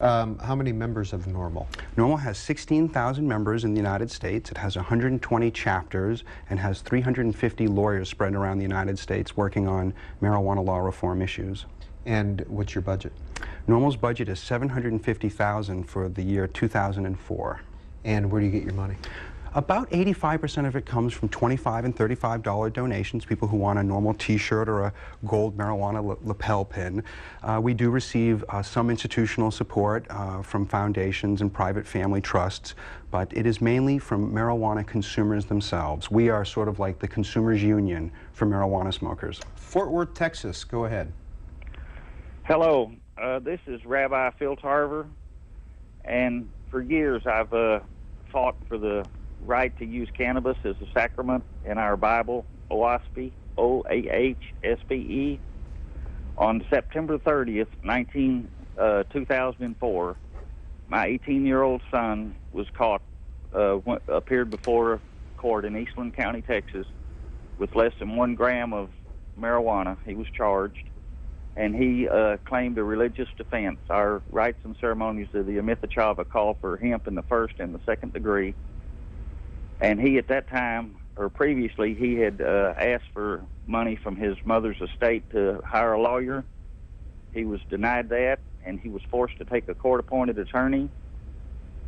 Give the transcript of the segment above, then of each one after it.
How many members of NORML? NORML has 16,000 members in the United States. It has 120 chapters and has 350 lawyers spread around the United States working on marijuana law reform issues. And what's your budget? NORML's budget is $750,000 for the year 2004. And where do you get your money? About 85% of it comes from $25 and $35 donations, people who want a NORML t-shirt or a gold marijuana lapel pin. We do receive some institutional support from foundations and private family trusts, but it is mainly from marijuana consumers themselves. We are sort of like the consumers' union for marijuana smokers. Fort Worth, Texas, go ahead. Hello, this is Rabbi Phil Tarver, and for years I've fought for the right to use cannabis as a sacrament in our Bible, OAHSPE, O-A-H-S-P-E. On September 30th, 2004, my 18-year-old son was caught, appeared before court in Eastland County, Texas, with less than 1 gram of marijuana. He was charged, and he claimed a religious defense. Our rites and ceremonies of the Amithachava call for hemp in the first and the second degree. And he, at that time, or previously, he had asked for money from his mother's estate to hire a lawyer. He was denied that, and he was forced to take a court-appointed attorney.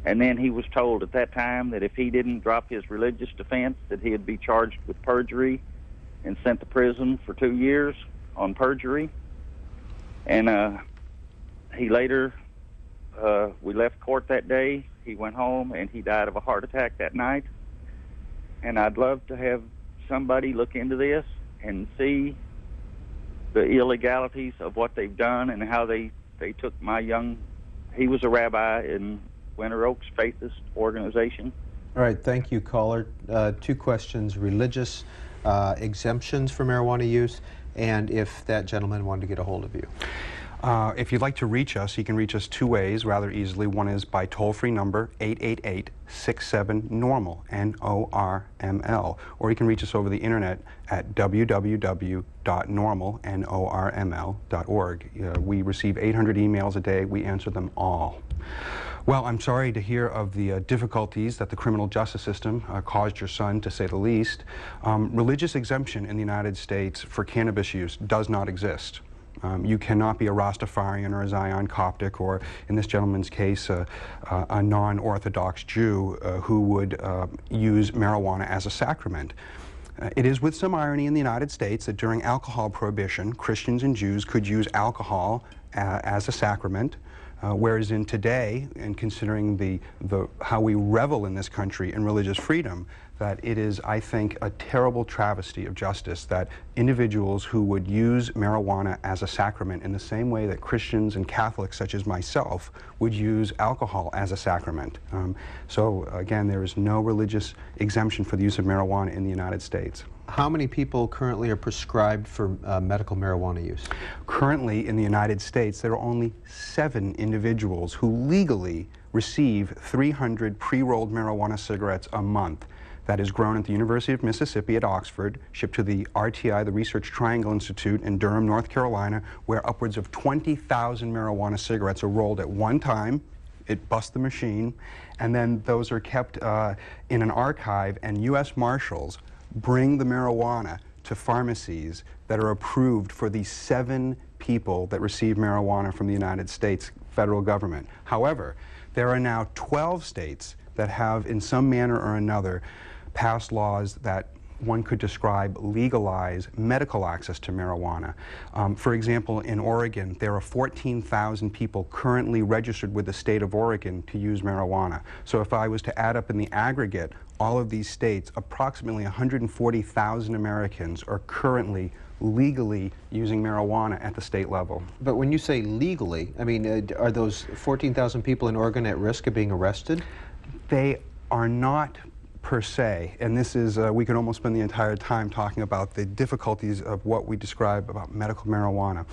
And then he was told at that time that if he didn't drop his religious defense, that he'd be charged with perjury and sent to prison for 2 years on perjury. And he later, we left court that day. He went home, and he died of a heart attack that night. And I'd love to have somebody look into this and see the illegalities of what they've done and how they took my young... He was a rabbi in Winter Oaks Faithist organization. All right, thank you, caller. 2 questions: religious exemptions for marijuana use, and if that gentleman wanted to get a hold of you. If you'd like to reach us, you can reach us 2 ways rather easily. One is by toll-free number 888-67-NORML, N-O-R-M-L, or you can reach us over the internet at www.norml.org. We receive 800 emails a day. We answer them all. Well, I'm sorry to hear of the difficulties that the criminal justice system caused your son, to say the least. Religious exemption in the United States for cannabis use does not exist. You cannot be a Rastafarian or a Zion Coptic, or in this gentleman's case, a non-Orthodox Jew who would use marijuana as a sacrament. It is with some irony in the United States that during alcohol prohibition, Christians and Jews could use alcohol as a sacrament, whereas in today, and considering how we revel in this country in religious freedom, that it is, I think, a terrible travesty of justice that individuals who would use marijuana as a sacrament in the same way that Christians and Catholics, such as myself, would use alcohol as a sacrament. So, again, there is no religious exemption for the use of marijuana in the United States. How many people currently are prescribed for medical marijuana use? Currently, in the United States, there are only 7 individuals who legally receive 300 pre-rolled marijuana cigarettes a month. That is grown at the University of Mississippi at Oxford, shipped to the RTI, the Research Triangle Institute in Durham, North Carolina, where upwards of 20,000 marijuana cigarettes are rolled at one time. It busts the machine, and then those are kept in an archive, and U.S. Marshals bring the marijuana to pharmacies that are approved for the 7 people that receive marijuana from the United States federal government. However, there are now 12 states that have, in some manner or another, passed laws that one could describe legalize medical access to marijuana. For example, in Oregon, there are 14,000 people currently registered with the state of Oregon to use marijuana. So if I was to add up in the aggregate all of these states, approximately 140,000 Americans are currently legally using marijuana at the state level. But when you say legally, I mean, are those 14,000 people in Oregon at risk of being arrested? They are not per se, and this is, we could almost spend the entire time talking about the difficulties of what we describe about medical marijuana.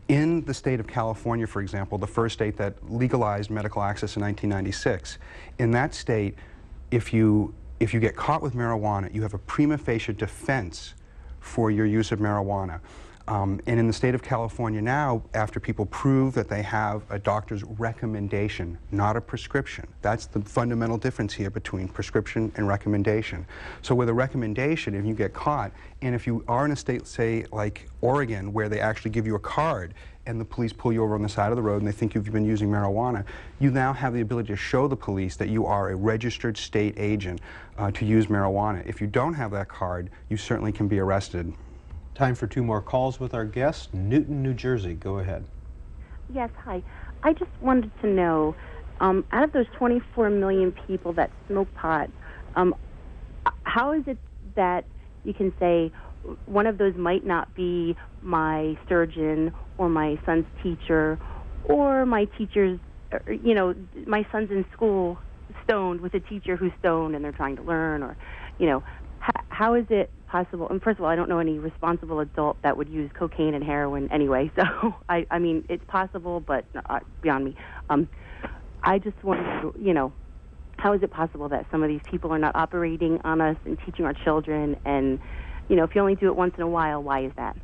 In the state of California, for example, the first state that legalized medical access in 1996, in that state, if you get caught with marijuana, you have a prima facie defense for your use of marijuana. And in the state of California now, after people prove that they have a doctor's recommendation, not a prescription, that's the fundamental difference here between prescription and recommendation. So with a recommendation, if you get caught, and if you are in a state, say, like Oregon, where they actually give you a card, and the police pull you over on the side of the road and they think you've been using marijuana, you now have the ability to show the police that you are a registered state agent to use marijuana. If you don't have that card, you certainly can be arrested. Time for 2 more calls with our guest. Newton, New Jersey. Go ahead. Yes, hi. I just wanted to know, out of those 24 million people that smoke pot, how is it that you can say one of those might not be my surgeon or my son's teacher or my teacher's, my son's in school stoned with a teacher who's stoned and they're trying to learn, or, how is it possible? And first of all, I don't know any responsible adult that would use cocaine and heroin anyway, so I mean, it's possible, but beyond me. I just wonder, how is it possible that some of these people are not operating on us and teaching our children? And, if you only do it once in a while, why is that?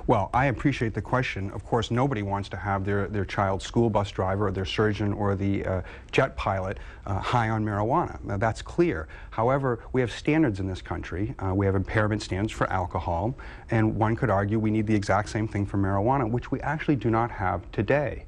Well, I appreciate the question. Of course, nobody wants to have their child's school bus driver or their surgeon or the jet pilot high on marijuana. Now, that's clear. However, we have standards in this country. We have impairment standards for alcohol, and one could argue we need the exact same thing for marijuana, which we actually do not have today.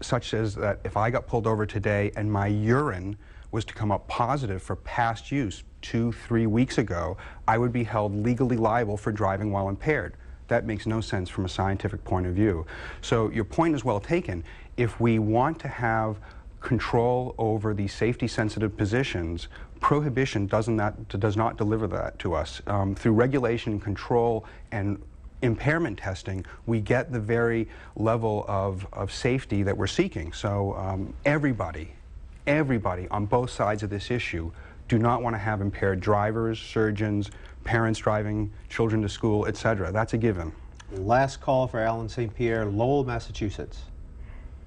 Such as that if I got pulled over today and my urine was to come up positive for past use 2-3 weeks ago, I would be held legally liable for driving while impaired. That makes no sense from a scientific point of view. So your point is well taken. If we want to have control over the safety-sensitive positions, prohibition does not deliver that to us. Through regulation, control, and impairment testing, we get the very level of safety that we're seeking. So everybody on both sides of this issue do not want to have impaired drivers, surgeons, parents driving children to school, etc. That's a given. Last call for Alan St. Pierre, Lowell, Massachusetts.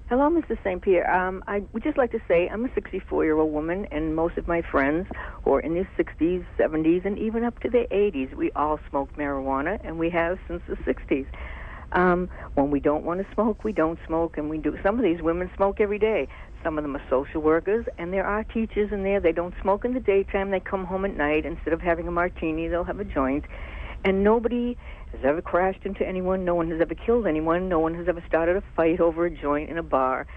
Hello, Mr. St. Pierre. I would just like to say I'm a 64-year-old woman, and most of my friends who are in their 60s, 70s, and even up to their 80s, we all smoke marijuana, and we have since the 60s. When we don't want to smoke, we don't smoke, and we do. Some of these women smoke every day. Some of them are social workers, and there are teachers in there. They don't smoke in the daytime. They come home at night. Instead of having a martini, they'll have a joint. And nobody has ever crashed into anyone. No one has ever killed anyone. No one has ever started a fight over a joint in a bar.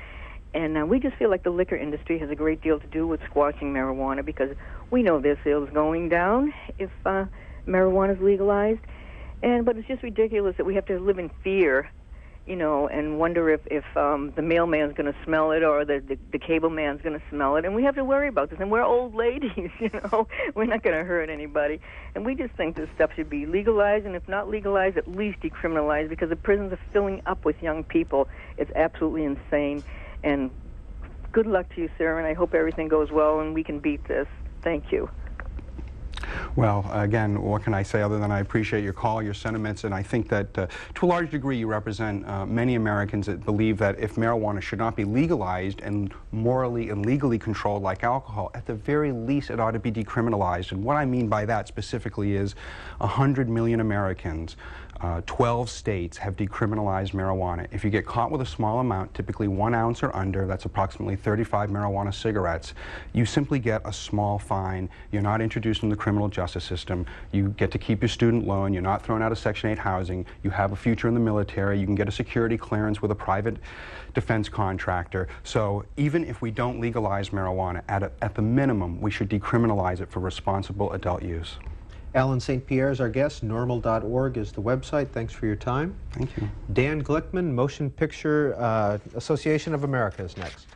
And we just feel like the liquor industry has a great deal to do with squashing marijuana, because we know their sales going down if marijuana is legalized. But it's just ridiculous that we have to live in fear, and wonder if the mailman's going to smell it or the cable man's going to smell it. And we have to worry about this. And we're old ladies, We're not going to hurt anybody. And we just think this stuff should be legalized, and if not legalized, at least decriminalized, because the prisons are filling up with young people. It's absolutely insane. And good luck to you, sir, and I hope everything goes well and we can beat this. Thank you. Well, again, what can I say other than I appreciate your call, your sentiments, and I think that to a large degree you represent many Americans that believe that if marijuana should not be legalized and morally and legally controlled like alcohol, at the very least it ought to be decriminalized. And what I mean by that specifically is 100 million Americans, 12 states have decriminalized marijuana. If you get caught with a small amount, typically 1 ounce or under, that's approximately 35 marijuana cigarettes, you simply get a small fine. You're not introduced in the criminal justice system. You get to keep your student loan. You're not thrown out of Section 8 housing. You have a future in the military. You can get a security clearance with a private defense contractor. So even if we don't legalize marijuana, at the minimum, we should decriminalize it for responsible adult use. Alan St. Pierre is our guest. NORML.org is the website. Thanks for your time. Thank you. Dan Glickman, Motion Picture Association of America is next.